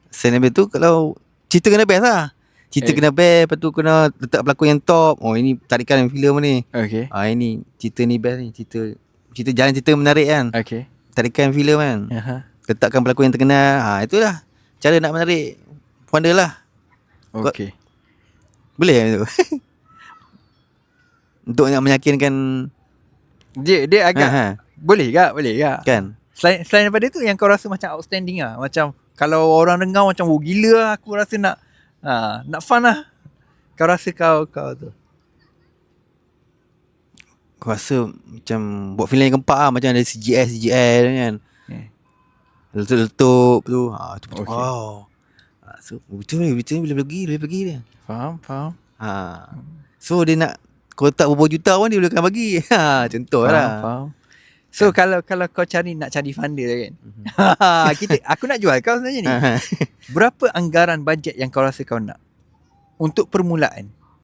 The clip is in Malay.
Selain daripada tu, kalau cerita kena best lah. Cerita kena best. Lepas tu kena letak pelakon yang top. Oh, ini tarikan filem ni. Okay. Ini cerita ni best ni. Cerita jalan cerita menarik kan. Okay. Tarikan filem kan. Letakkan pelakon yang terkenal. Itulah cara nak menarik funder lah. Okay. Boleh kan itu? Untuk nak meyakinkan Dia agak boleh tak? kan. Selain daripada tu, yang kau rasa macam outstanding lah, macam kalau orang dengar macam gila lah, aku rasa nak fun lah. Kau rasa kau tu Aku rasa macam buat filem yang keempat lah. Macam ada CGI kan. Letup tu. Tu macam wow. So betul ni boleh pergi dia. Faham. So dia nak kotak berapa juta pun dia boleh bagi. Contoh lah. Faham. So kalau kau nak cari funder kan. Aku nak jual kau sebenarnya ni. Berapa anggaran bajet yang kau rasa kau nak untuk permulaan?